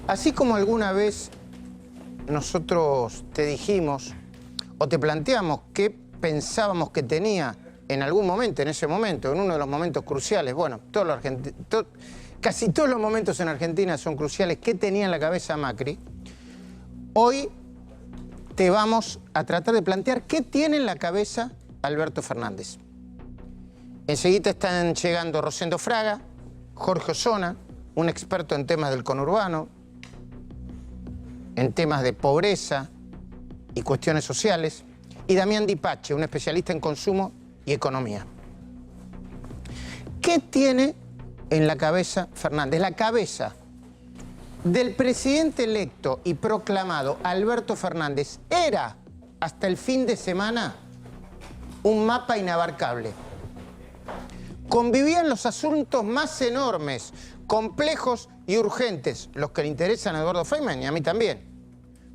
Así como alguna vez nosotros te dijimos o te planteamos qué pensábamos que tenía en algún momento, en ese momento, en uno de los momentos cruciales, bueno, casi todos los momentos en Argentina son cruciales, qué tenía en la cabeza Macri, hoy te vamos a tratar de plantear qué tiene en la cabeza Alberto Fernández. Enseguida están llegando Rosendo Fraga, Jorge Osona, un experto en temas del conurbano, en temas de pobreza y cuestiones sociales, y Damián Di Pace, un especialista en consumo y economía. ¿Qué tiene en la cabeza Fernández? La cabeza del presidente electo y proclamado Alberto Fernández era, hasta el fin de semana, un mapa inabarcable. Convivían los asuntos más enormes, complejos y urgentes, los que le interesan a Eduardo Feynman y a mí también.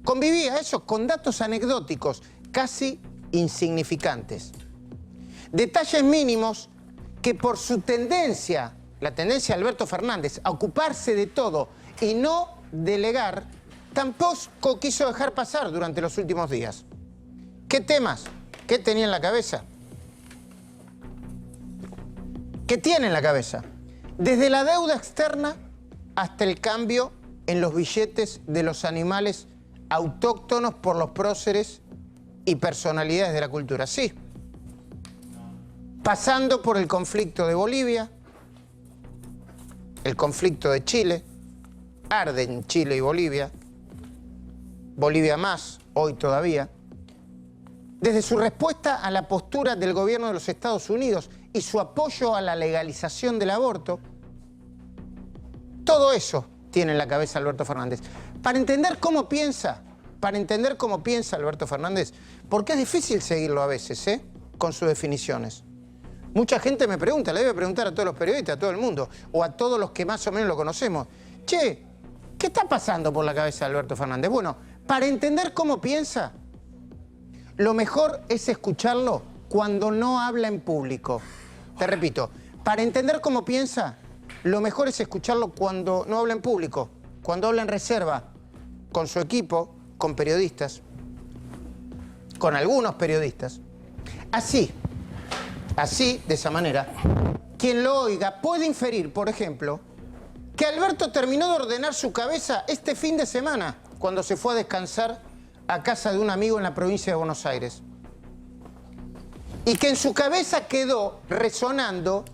Convivía eso con datos anecdóticos, casi insignificantes. Detalles mínimos que por su tendencia, la tendencia de Alberto Fernández, a ocuparse de todo y no delegar, tampoco quiso dejar pasar durante los últimos días. ¿Qué temas? ¿Qué tenía en la cabeza? ¿Qué tiene en la cabeza? Desde la deuda externa hasta el cambio en los billetes de los animales autóctonos por los próceres y personalidades de la cultura. Sí. Pasando por el conflicto de Bolivia, el conflicto de Chile, arde en Chile y Bolivia, Bolivia más, hoy todavía, desde su respuesta a la postura del gobierno de los Estados Unidos y su apoyo a la legalización del aborto, todo eso tiene en la cabeza Alberto Fernández. Para entender cómo piensa Alberto Fernández, porque es difícil seguirlo a veces, con sus definiciones. Mucha gente me pregunta, le debe preguntar a todos los periodistas, a todo el mundo, o a todos los que más o menos lo conocemos. Che, ¿qué está pasando por la cabeza de Alberto Fernández? Bueno, para entender cómo piensa, lo mejor es escucharlo cuando no habla en público. Te repito, para entender cómo piensa, lo mejor es escucharlo cuando no habla en público, cuando habla en reserva, con su equipo, con periodistas, con algunos periodistas. Así, de esa manera, quien lo oiga puede inferir, por ejemplo, que Alberto terminó de ordenar su cabeza este fin de semana, cuando se fue a descansar a casa de un amigo en la provincia de Buenos Aires. Y que en su cabeza quedó resonando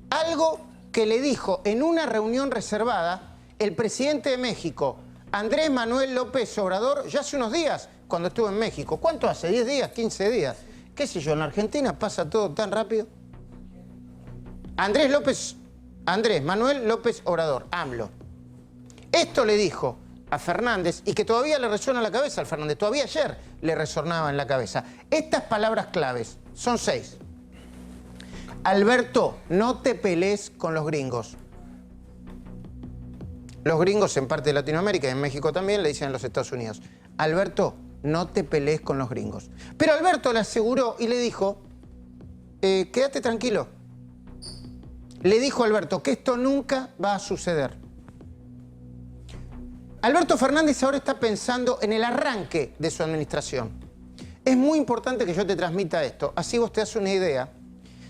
algo que le dijo en una reunión reservada el presidente de México, Andrés Manuel López Obrador, ya hace unos días, cuando estuvo en México. ¿Cuánto hace? ¿10 días? ¿15 días? ¿Qué sé yo? ¿En la Argentina pasa todo tan rápido? Andrés Manuel López Obrador, AMLO. Esto le dijo a Fernández, y que todavía le resuena en la cabeza al Fernández, todavía ayer le resonaba en la cabeza. Estas palabras claves, son 6. Alberto, no te pelees con los gringos. Los gringos en parte de Latinoamérica y en México también le dicen a los Estados Unidos, Alberto, no te pelees con los gringos. Pero Alberto le aseguró y le dijo, quédate tranquilo. Le dijo a Alberto que esto nunca va a suceder. Alberto Fernández ahora está pensando en el arranque de su administración. Es muy importante que yo te transmita esto, así vos te das una idea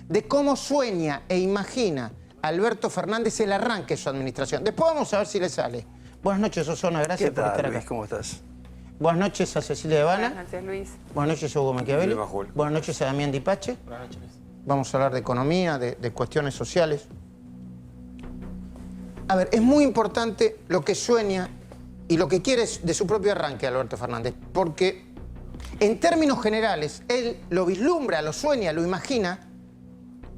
de cómo sueña e imagina Alberto Fernández el arranque de su administración. Después vamos a ver si le sale. Buenas noches, Osona, gracias por estar acá. Luis, ¿cómo estás? Buenas noches a Cecilia de Habana. Buenas noches, Luis. Buenas noches a Hugo Machiavelli. Buenas noches a Damián Di Pace. Buenas noches. Vamos a hablar de economía, de cuestiones sociales. A ver, es muy importante lo que sueña y lo que quiere de su propio arranque Alberto Fernández, porque en términos generales él lo vislumbra, lo sueña, lo imagina,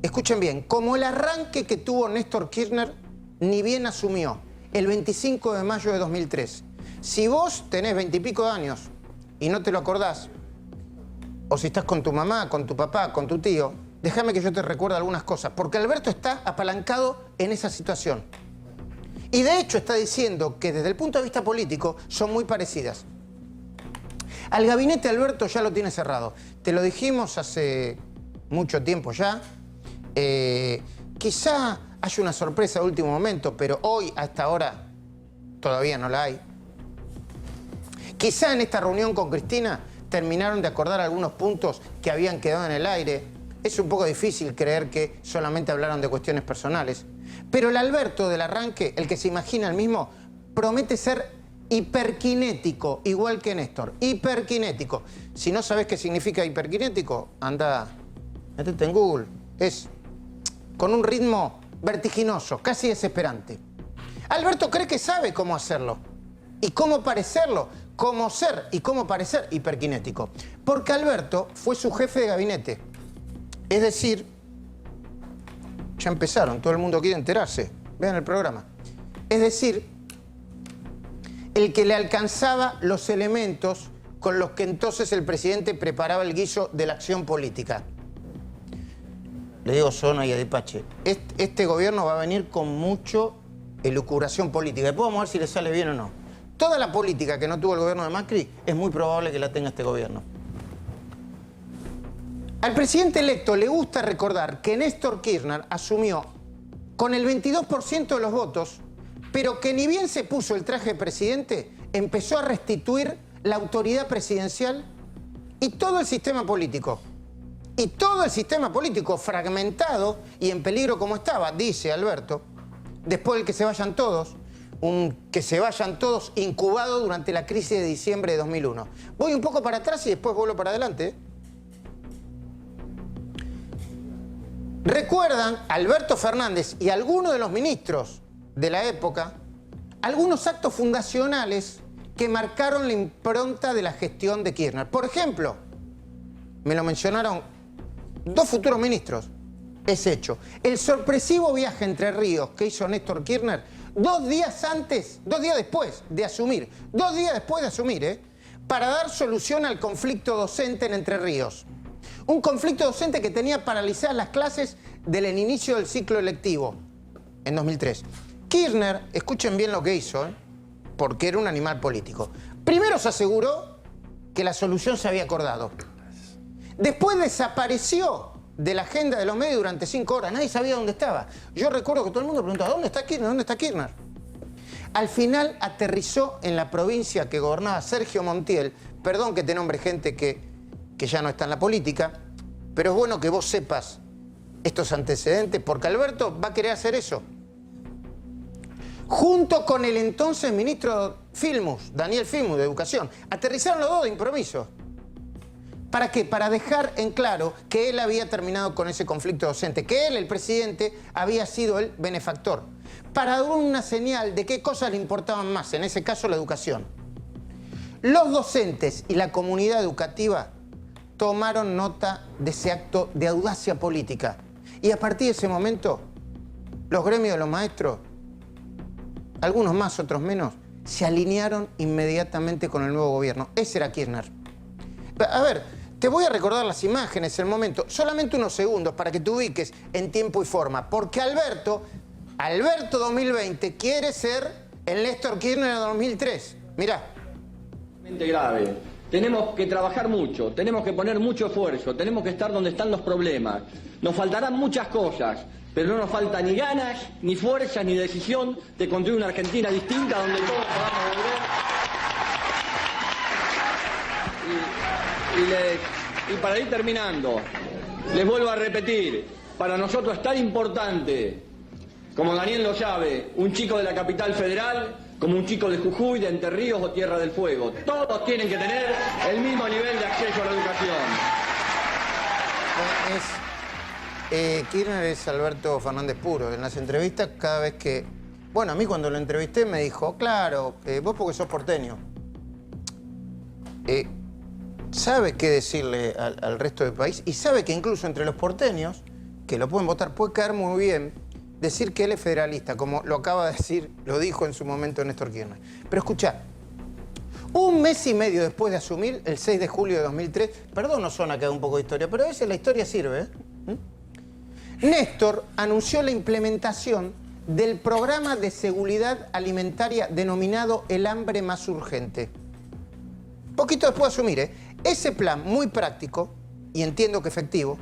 escuchen bien, como el arranque que tuvo Néstor Kirchner ni bien asumió el 25 de mayo de 2003. Si vos tenés 20 y pico de años y no te lo acordás, o si estás con tu mamá, con tu papá, con tu tío, déjame que yo te recuerde algunas cosas, porque Alberto está apalancado en esa situación. Y de hecho está diciendo que desde el punto de vista político son muy parecidas. Al gabinete Alberto ya lo tiene cerrado. Te lo dijimos hace mucho tiempo ya. Quizá haya una sorpresa de último momento, pero hoy, a esta hora, todavía no la hay. Quizá en esta reunión con Cristina terminaron de acordar algunos puntos que habían quedado en el aire. Es un poco difícil creer que solamente hablaron de cuestiones personales. Pero el Alberto del arranque, el que se imagina el mismo, promete ser hiperkinético, igual que Néstor. Hiperkinético. Si no sabes qué significa hiperkinético, anda, métete en Google. Es con un ritmo vertiginoso, casi desesperante. Alberto cree que sabe cómo hacerlo y cómo parecerlo, cómo ser y cómo parecer hiperkinético. Porque Alberto fue su jefe de gabinete. Es decir, ya empezaron, todo el mundo quiere enterarse. Vean el programa. Es decir, el que le alcanzaba los elementos con los que entonces el presidente preparaba el guiso de la acción política. Le digo Zona y a Dipache, este gobierno va a venir con mucho elucubración política. Después vamos a ver si le sale bien o no. Toda la política que no tuvo el gobierno de Macri es muy probable que la tenga este gobierno. Al presidente electo le gusta recordar que Néstor Kirchner asumió con el 22% de los votos, pero que ni bien se puso el traje de presidente, empezó a restituir la autoridad presidencial y todo el sistema político. Y todo el sistema político fragmentado y en peligro como estaba, dice Alberto, después del que se vayan todos, que se vayan todos incubado durante la crisis de diciembre de 2001. Voy un poco para atrás y después vuelvo para adelante. ¿Recuerdan Alberto Fernández y algunos de los ministros de la época algunos actos fundacionales que marcaron la impronta de la gestión de Kirchner? Por ejemplo, me lo mencionaron dos futuros ministros, es hecho. El sorpresivo viaje a Entre Ríos que hizo Néstor Kirchner 2 días después de asumir, para dar solución al conflicto docente en Entre Ríos. Un conflicto docente que tenía paralizadas las clases desde el inicio del ciclo electivo, en 2003. Kirchner, escuchen bien lo que hizo, porque era un animal político. Primero se aseguró que la solución se había acordado. Después desapareció de la agenda de los medios durante 5 horas. Nadie sabía dónde estaba. Yo recuerdo que todo el mundo preguntaba, ¿dónde está Kirchner? ¿Dónde está Kirchner? Al final aterrizó en la provincia que gobernaba Sergio Montiel. Perdón que te nombre gente que ya no está en la política, pero es bueno que vos sepas estos antecedentes, porque Alberto va a querer hacer eso. Junto con el entonces ministro Filmus, Daniel Filmus, de Educación, aterrizaron los dos de improviso. ¿Para qué? Para dejar en claro que él había terminado con ese conflicto docente, que él, el presidente, había sido el benefactor. Para dar una señal de qué cosas le importaban más, en ese caso la educación. Los docentes y la comunidad educativa tomaron nota de ese acto de audacia política. Y a partir de ese momento, los gremios de los maestros, algunos más, otros menos, se alinearon inmediatamente con el nuevo gobierno. Ese era Kirchner. A ver, te voy a recordar las imágenes, el momento, solamente unos segundos para que te ubiques en tiempo y forma. Porque Alberto 2020 quiere ser el Néstor Kirchner de 2003. Mirá. Grave. Tenemos que trabajar mucho, tenemos que poner mucho esfuerzo, tenemos que estar donde están los problemas. Nos faltarán muchas cosas, pero no nos falta ni ganas, ni fuerza, ni decisión de construir una Argentina distinta donde todos podamos volver. Y para ir terminando, les vuelvo a repetir, para nosotros es tan importante, como Daniel lo sabe, un chico de la capital federal, como un chico de Jujuy, de Entre Ríos o Tierra del Fuego. Todos tienen que tener el mismo nivel de acceso a la educación. Kirchner es Alberto Fernández puro. En las entrevistas, cada vez que... Bueno, a mí cuando lo entrevisté me dijo, claro, vos porque sos porteño. Sabe qué decirle al resto del país y sabe que incluso entre los porteños, que lo pueden votar, puede caer muy bien decir que él es federalista, como lo acaba de decir, lo dijo en su momento Néstor Kirchner. Pero escuchá, un mes y medio después de asumir, el 6 de julio de 2003, perdón, Osona, que haga un poco de historia, pero a veces la historia sirve, Néstor anunció la implementación del programa de seguridad alimentaria denominado El Hambre Más Urgente. Poquito después de asumir, ese plan muy práctico, y entiendo que efectivo,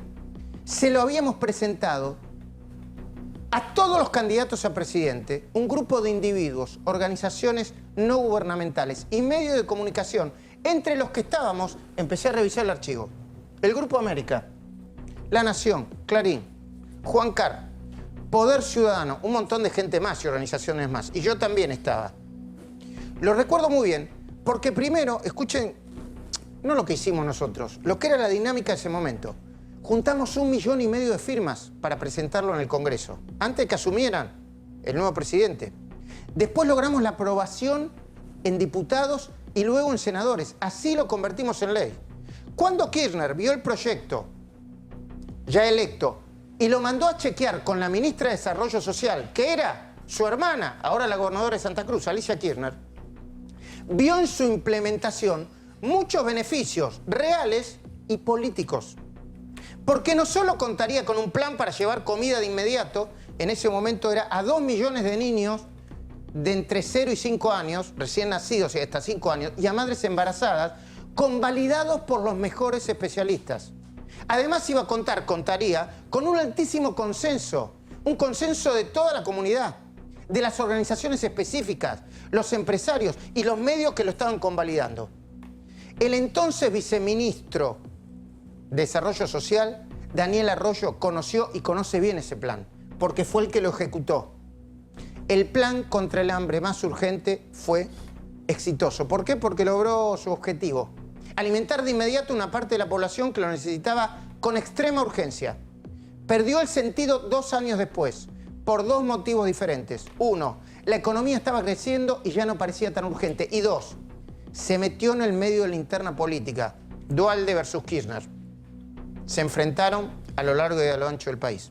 se lo habíamos presentado a todos los candidatos a presidente, un grupo de individuos, organizaciones no gubernamentales y medios de comunicación, entre los que estábamos, empecé a revisar el archivo. El Grupo América, La Nación, Clarín, Juan Carr, Poder Ciudadano, un montón de gente más y organizaciones más. Y yo también estaba. Lo recuerdo muy bien, porque primero, escuchen, no lo que hicimos nosotros, lo que era la dinámica de ese momento. Juntamos 1,5 millones de firmas para presentarlo en el Congreso, antes de que asumieran el nuevo presidente. Después logramos la aprobación en diputados y luego en senadores. Así lo convertimos en ley. Cuando Kirchner vio el proyecto, ya electo, y lo mandó a chequear con la ministra de Desarrollo Social, que era su hermana, ahora la gobernadora de Santa Cruz, Alicia Kirchner, vio en su implementación muchos beneficios reales y políticos. Porque no solo contaría con un plan para llevar comida de inmediato, en ese momento era a 2 millones de niños de entre 0 y 5 años, recién nacidos y hasta 5 años, y a madres embarazadas, convalidados por los mejores especialistas. Además contaría con un altísimo consenso, un consenso de toda la comunidad, de las organizaciones específicas, los empresarios y los medios que lo estaban convalidando. El entonces viceministro de Desarrollo Social, Daniel Arroyo, conoció y conoce bien ese plan, porque fue el que lo ejecutó. El plan contra el hambre más urgente fue exitoso. ¿Por qué? Porque logró su objetivo: alimentar de inmediato una parte de la población que lo necesitaba con extrema urgencia. Perdió el sentido 2 años después, por 2 motivos diferentes. 1, la economía estaba creciendo y ya no parecía tan urgente. Y 2, se metió en el medio de la interna política. Duhalde versus Kirchner. Se enfrentaron a lo largo y a lo ancho del país.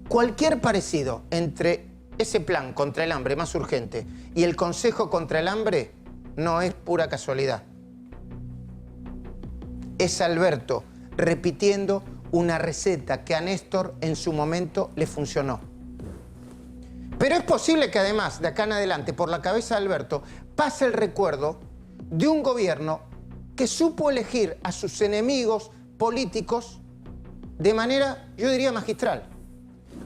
Cualquier parecido entre ese plan contra el hambre más urgente y el Consejo contra el Hambre no es pura casualidad. Es Alberto repitiendo una receta que a Néstor en su momento le funcionó. Pero es posible que además, de acá en adelante, por la cabeza de Alberto, pase el recuerdo de un gobierno que supo elegir a sus enemigos políticos de manera, yo diría, magistral,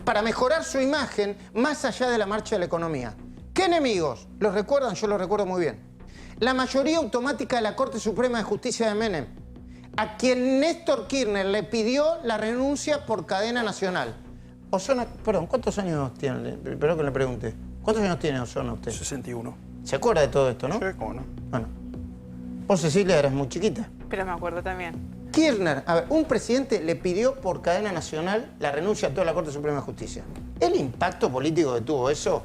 para mejorar su imagen más allá de la marcha de la economía. ¿Qué enemigos? ¿Los recuerdan? Yo los recuerdo muy bien. La mayoría automática de la Corte Suprema de Justicia de Menem, a quien Néstor Kirchner le pidió la renuncia por cadena nacional. Osona, perdón, ¿cuántos años tiene? Espero que le pregunte. ¿Cuántos años tiene Osona usted? 61. ¿Se acuerda de todo esto, no? Sí, cómo no. Bueno, vos, Cecilia, eras muy chiquita. Pero me acuerdo también. Kirchner, a ver, un presidente le pidió por cadena nacional la renuncia a toda la Corte Suprema de Justicia. ¿El impacto político que tuvo eso?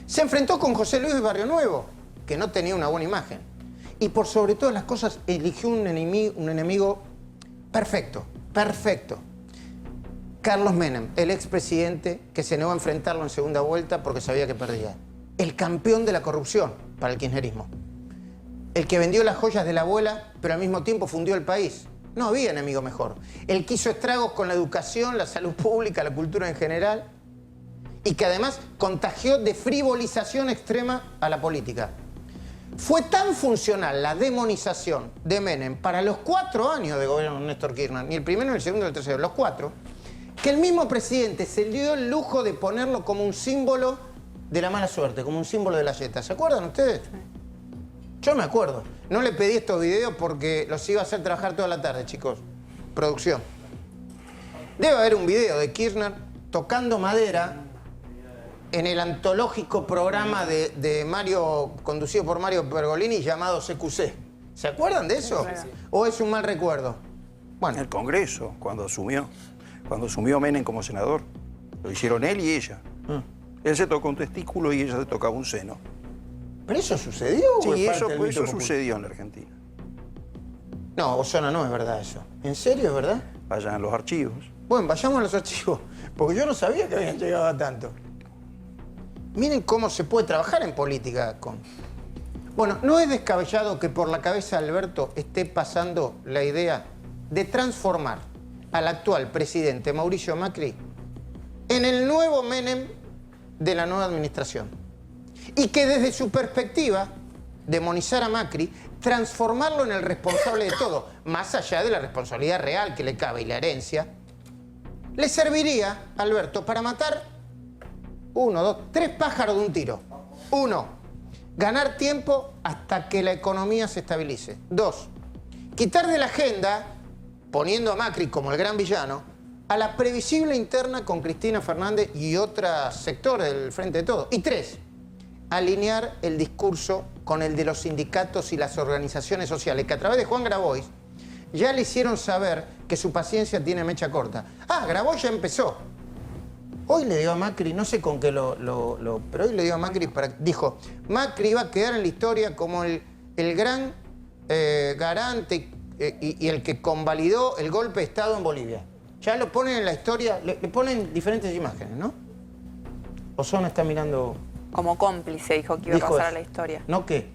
Se enfrentó con José Luis de Barrio Nuevo, que no tenía una buena imagen. Y por sobre todas las cosas eligió un enemigo perfecto, perfecto. Carlos Menem, el expresidente que se negó a enfrentarlo en segunda vuelta porque sabía que perdía. El campeón de la corrupción para el kirchnerismo. El que vendió las joyas de la abuela, pero al mismo tiempo fundió el país. No había enemigo mejor. El que hizo estragos con la educación, la salud pública, la cultura en general, y que además contagió de frivolización extrema a la política. Fue tan funcional la demonización de Menem para los 4 años de gobierno de Néstor Kirchner, ni el primero, ni el segundo, ni el tercero, los 4, que el mismo presidente se dio el lujo de ponerlo como un símbolo de la mala suerte, como un símbolo de la yeta. ¿Se acuerdan ustedes? Yo me acuerdo. No le pedí estos videos porque los iba a hacer trabajar toda la tarde, chicos. Producción. Debe haber un video de Kirchner tocando madera en el antológico programa de Mario, conducido por Mario Pergolini, llamado CQC. ¿Se acuerdan de eso? Sí. ¿O es un mal recuerdo? Bueno, El Congreso, cuando asumió Menem como senador, lo hicieron él y ella. Él se tocó un testículo y ella se tocaba un seno. ¿pero eso sucedió? ¿O Sí, es parte eso, del pues, mito eso popular? sucedió en la Argentina. No, Osona, no es verdad eso. ¿En serio es verdad? Vayan a los archivos. Bueno, vayamos a los archivos, porque yo no sabía que habían llegado a tanto. Miren cómo se puede trabajar en política con... Bueno, no es descabellado que por la cabeza de Alberto esté pasando la idea de transformar al actual presidente Mauricio Macri en el nuevo Menem de la nueva administración. Y que desde su perspectiva, demonizar a Macri, transformarlo en el responsable de todo, más allá de la responsabilidad real que le cabe y la herencia, le serviría, Alberto, para matar 1, 2, 3 pájaros de un tiro. 1, ganar tiempo hasta que la economía se estabilice. 2, quitar de la agenda, poniendo a Macri como el gran villano, a la previsible interna con Cristina Fernández y otros sectores del Frente de Todos. Y 3, alinear el discurso con el de los sindicatos y las organizaciones sociales, que a través de Juan Grabois ya le hicieron saber que su paciencia tiene mecha corta. Ah, Grabois ya empezó. Hoy le dio a Macri, no sé con qué pero hoy le dio a Macri, dijo, Macri iba a quedar en la historia como el gran garante y el que convalidó el golpe de Estado en Bolivia. Ya lo ponen en la historia, le ponen diferentes imágenes, ¿no? Osona está mirando... Como cómplice dijo que iba a pasar a la historia. ¿No qué?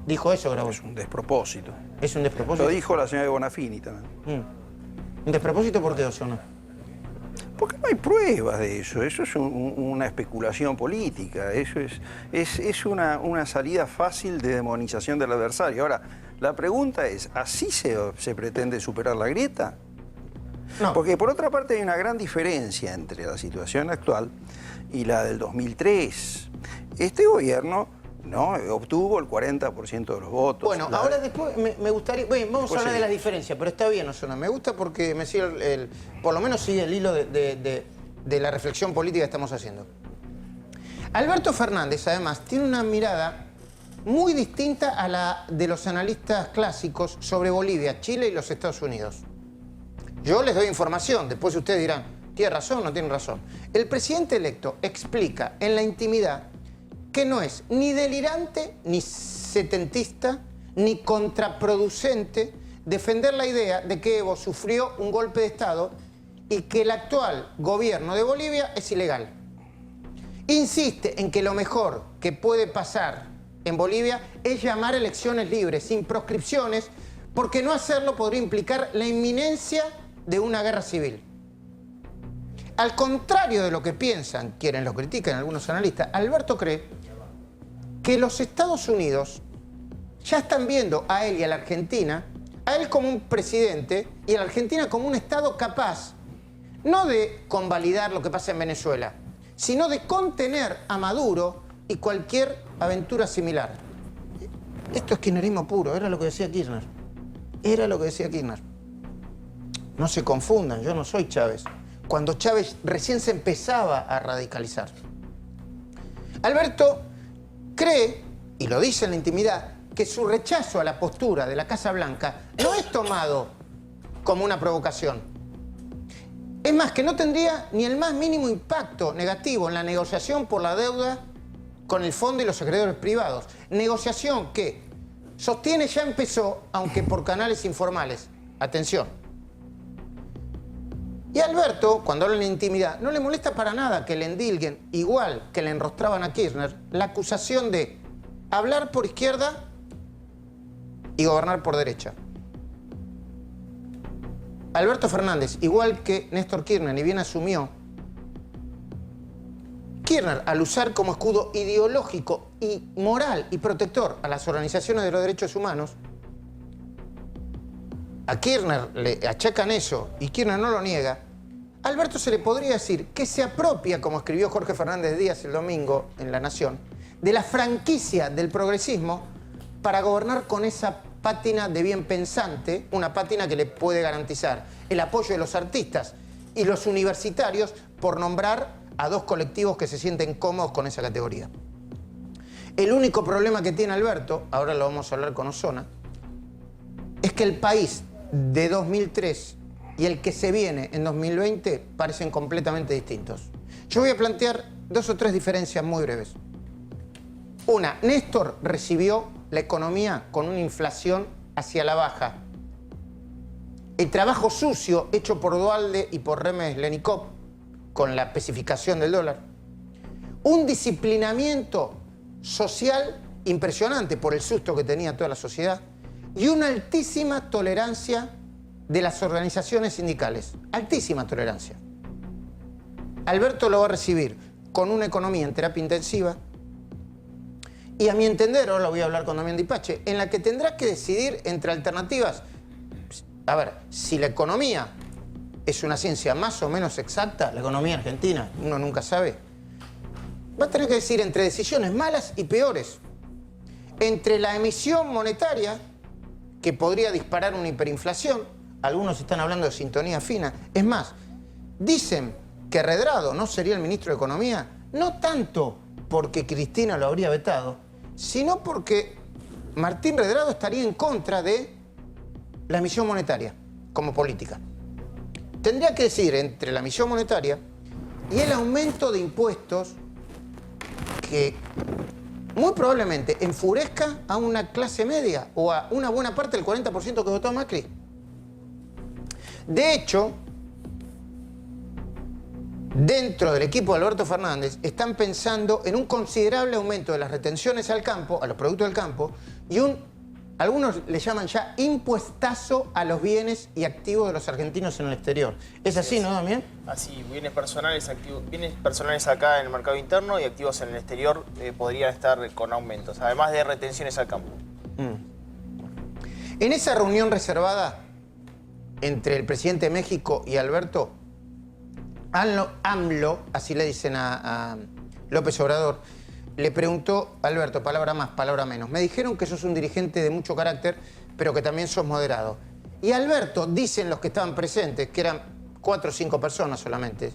Dijo eso, Grabois. Es un despropósito. ¿Es un despropósito? Lo dijo la señora de Bonafini también. ¿Un despropósito por qué, Osona? Porque no hay pruebas de eso. Eso es una especulación política. Eso es una salida fácil de demonización del adversario. Ahora, la pregunta es, ¿así se pretende superar la grieta? No. Porque por otra parte hay una gran diferencia entre la situación actual y la del 2003. Este gobierno no obtuvo el 40% de los votos. Bueno, ahora después me gustaría... Bueno, vamos a hablar de las diferencias, pero está bien, Osona. Me gusta porque me sigue por lo menos sigue el hilo de la reflexión política que estamos haciendo. Alberto Fernández, además, tiene una mirada muy distinta a la de los analistas clásicos sobre Bolivia, Chile y los Estados Unidos. Yo les doy información, después ustedes dirán, ¿tiene razón o no tiene razón? El presidente electo explica en la intimidad que no es ni delirante, ni setentista, ni contraproducente defender la idea de que Evo sufrió un golpe de Estado y que el actual gobierno de Bolivia es ilegal. Insiste en que lo mejor que puede pasar en Bolivia es llamar a elecciones libres, sin proscripciones, porque no hacerlo podría implicar la inminencia de una guerra civil. Al contrario de lo que piensan, quienes lo critican algunos analistas, Alberto cree que los Estados Unidos ya están viendo a él y a la Argentina, a él como un presidente y a la Argentina como un Estado capaz, no de convalidar lo que pasa en Venezuela, sino de contener a Maduro y cualquier aventura similar. Esto es kirchnerismo puro, era lo que decía Kirchner. Era lo que decía Kirchner. No se confundan, yo no soy Chávez. Cuando Chávez recién se empezaba a radicalizar. Alberto cree, y lo dice en la intimidad, que su rechazo a la postura de la Casa Blanca no es tomado como una provocación. Es más, que no tendría ni el más mínimo impacto negativo en la negociación por la deuda con el fondo y los acreedores privados. Negociación que sostiene ya empezó, aunque por canales informales. Atención. Y a Alberto, cuando habla en la intimidad, no le molesta para nada que le endilguen, igual que le enrostraban a Kirchner, la acusación de hablar por izquierda y gobernar por derecha. Alberto Fernández, igual que Néstor Kirchner, y bien asumió, Kirchner, al usar como escudo ideológico y moral y protector a las organizaciones de los derechos humanos, a Kirchner le achacan eso y Kirchner no lo niega, a Alberto se le podría decir que se apropia, como escribió Jorge Fernández Díaz el domingo en La Nación, de la franquicia del progresismo para gobernar con esa pátina de bien pensante, una pátina que le puede garantizar el apoyo de los artistas y los universitarios, por nombrar a dos colectivos que se sienten cómodos con esa categoría. El único problema que tiene Alberto, ahora lo vamos a hablar con Osona, es que el país de 2003 y el que se viene en 2020 parecen completamente distintos. Yo voy a plantear 2 o 3 diferencias muy breves. Una, Néstor recibió la economía con una inflación hacia la baja. El trabajo sucio hecho por Duhalde y por Remes Lenikov con la especificación del dólar. Un disciplinamiento social impresionante por el susto que tenía toda la sociedad. Y una altísima tolerancia de las organizaciones sindicales. Altísima tolerancia. Alberto lo va a recibir con una economía en terapia intensiva y, a mi entender, ahora lo voy a hablar con Damián Dipache, en la que tendrá que decidir entre alternativas. A ver, si la economía es una ciencia más o menos exacta, la economía argentina, uno nunca sabe, va a tener que decir entre decisiones malas y peores. Entre la emisión monetaria, que podría disparar una hiperinflación, algunos están hablando de sintonía fina. Es más, dicen que Redrado no sería el ministro de Economía, no tanto porque Cristina lo habría vetado, sino porque Martín Redrado estaría en contra de la emisión monetaria como política. Tendría que decir entre la emisión monetaria y el aumento de impuestos que muy probablemente enfurezca a una clase media o a una buena parte del 40% que votó a Macri. De hecho, dentro del equipo de Alberto Fernández están pensando en un considerable aumento de las retenciones al campo, a los productos del campo, y algunos le llaman ya impuestazo a los bienes y activos de los argentinos en el exterior. ¿Es así, no, Damián? Así, bienes personales acá en el mercado interno y activos en el exterior podrían estar con aumentos, además de retenciones al campo. En esa reunión reservada entre el presidente de México y Alberto, AMLO, así le dicen a López Obrador, le preguntó a Alberto, palabra más, palabra menos. Me dijeron que sos un dirigente de mucho carácter, pero que también sos moderado. Y Alberto, dicen los que estaban presentes, que eran 4 o 5 personas solamente,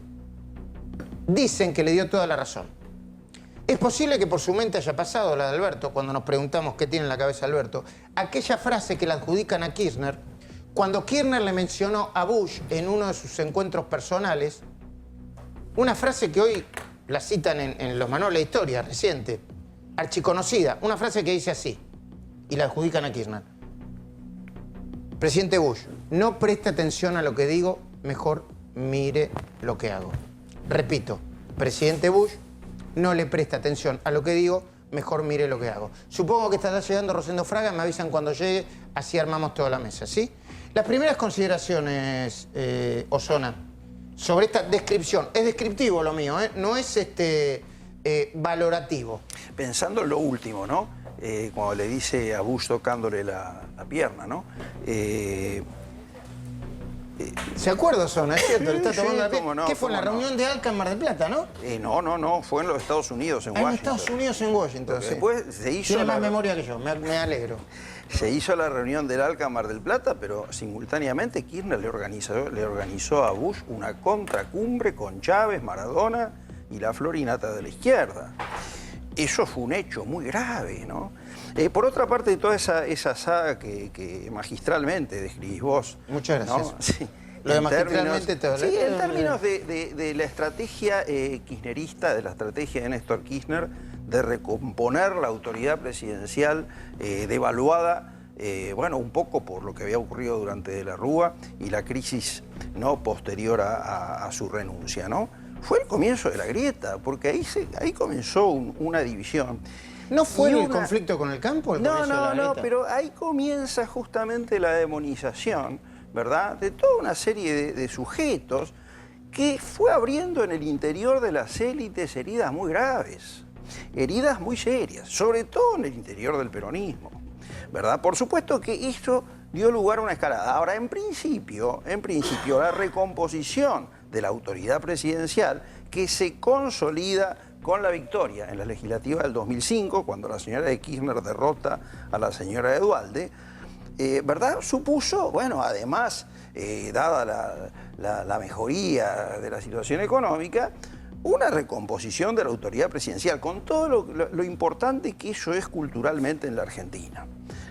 dicen que le dio toda la razón. Es posible que por su mente haya pasado la de Alberto, cuando nos preguntamos qué tiene en la cabeza Alberto, aquella frase que la adjudican a Kirchner, cuando Kirchner le mencionó a Bush en uno de sus encuentros personales, una frase que hoy la citan en los manuales de historia reciente, archiconocida, una frase que dice así, y la adjudican a Kirchner. Presidente Bush, no preste atención a lo que digo, mejor mire lo que hago. Repito, presidente Bush, no le presta atención a lo que digo, mejor mire lo que hago. Supongo que estará llegando Rosendo Fraga, me avisan cuando llegue, así armamos toda la mesa, ¿sí? Las primeras consideraciones, Osona, sobre esta descripción. Es descriptivo lo mío, ¿eh? No es valorativo. Pensando en lo último, ¿no? Cuando le dice a Bush tocándole la pierna, ¿no? ¿Se acuerda, Osona? Es cierto, le está tomando la pierna. No, ¿Qué fue en la reunión de ALCA en Mar del Plata, no? No, fue en los Estados Unidos, en Washington. En Estados Unidos, en Washington, sí. Después se hizo Tiene más memoria que yo, me alegro. Se hizo la reunión del ALCA en Mar del Plata, pero simultáneamente Kirchner le organizó a Bush una contracumbre con Chávez, Maradona y la florinata de la izquierda. Eso fue un hecho muy grave, ¿no? Por otra parte, toda esa saga que magistralmente describís vos. Muchas gracias. ¿No? Sí. Lo de magistralmente te Sí, en términos de la estrategia kirchnerista, de la estrategia de Néstor Kirchner, de recomponer la autoridad presidencial devaluada, bueno, un poco por lo que había ocurrido durante De la Rúa y la crisis, ¿no?, posterior a su renuncia, ¿no? Fue el comienzo de la grieta, porque ahí comenzó una división. ¿No fue el conflicto con el campo? No, pero ahí comienza justamente la demonización, ¿verdad?, de toda una serie de sujetos que fue abriendo en el interior de las élites heridas muy graves, heridas muy serias, sobre todo en el interior del peronismo, ¿verdad? Por supuesto que esto dio lugar a una escalada. Ahora, en principio, la recomposición de la autoridad presidencial que se consolida con la victoria en la legislativa del 2005, cuando la señora de Kirchner derrota a la señora de Duhalde, ¿verdad? Supuso, bueno, además, dada la mejoría de la situación económica, una recomposición de la autoridad presidencial, con todo lo importante que eso es culturalmente en la Argentina,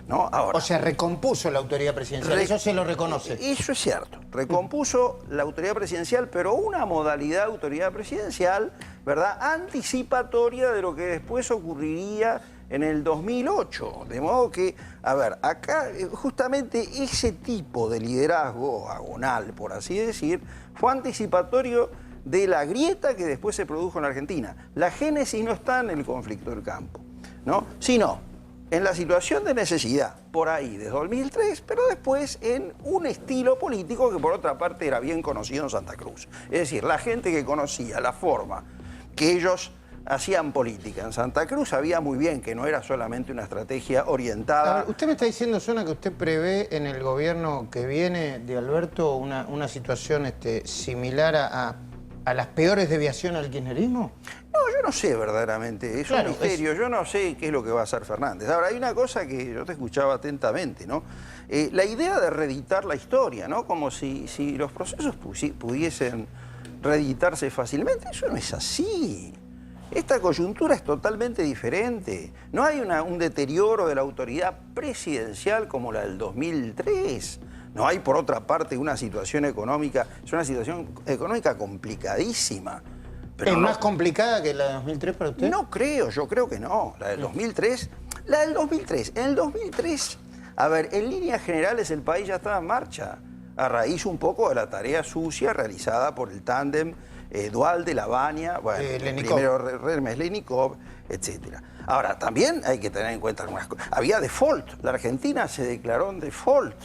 ¿no? Ahora, o sea, recompuso la autoridad presidencial, eso se lo reconoce. Eso es cierto, recompuso la autoridad presidencial, pero una modalidad de autoridad presidencial, ¿verdad?, anticipatoria de lo que después ocurriría en el 2008. De modo que, a ver, acá justamente ese tipo de liderazgo agonal, por así decir, fue anticipatorio de la grieta que después se produjo en la Argentina. La génesis no está en el conflicto del campo, ¿no?, sino en la situación de necesidad, por ahí, de 2003, pero después en un estilo político que por otra parte era bien conocido en Santa Cruz. Es decir, la gente que conocía la forma que ellos hacían política. En Santa Cruz sabía muy bien que no era solamente una estrategia orientada. A ver, usted me está diciendo, Zona, que usted prevé en el gobierno que viene de Alberto una situación similar a las peores desviaciones al kirchnerismo. No, yo no sé verdaderamente, es Claro, un misterio, yo no sé qué es lo que va a hacer Fernández. Ahora, hay una cosa que yo te escuchaba atentamente, ¿no? La idea de reeditar la historia, ¿no? Como si los procesos pudiesen reeditarse fácilmente, eso no es así. Esta coyuntura es totalmente diferente. No hay un deterioro de la autoridad presidencial como la del 2003. No hay, por otra parte, una situación económica, es una situación económica complicadísima. Pero ¿Es no, más complicada que la de 2003 para usted? no creo, yo creo que no. La del 2003, en el 2003, a ver, en líneas generales el país ya estaba en marcha, a raíz un poco de la tarea sucia realizada por el tándem Duhalde, Lavagna, bueno, Lenikov. primero Hermes Lenikov, etc. Ahora, también hay que tener en cuenta algunas cosas. Había default, la Argentina se declaró en default.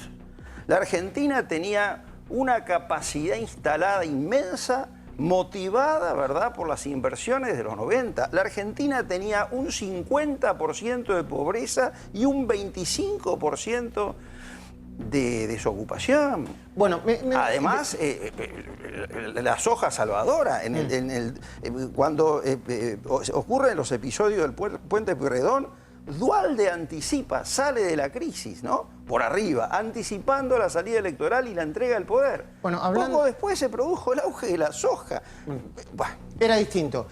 La Argentina tenía una capacidad instalada inmensa, motivada, ¿verdad?, por las inversiones de los 90. La Argentina tenía un 50% de pobreza y un 25% de desocupación. Bueno, Además, la soja salvadora. Cuando ocurren los episodios del Puente Pueyrredón, Duhalde anticipa, sale de la crisis, ¿no? Por arriba, anticipando la salida electoral y la entrega del poder. Bueno, hablando... Poco después se produjo el auge de la soja. Bueno. Era distinto.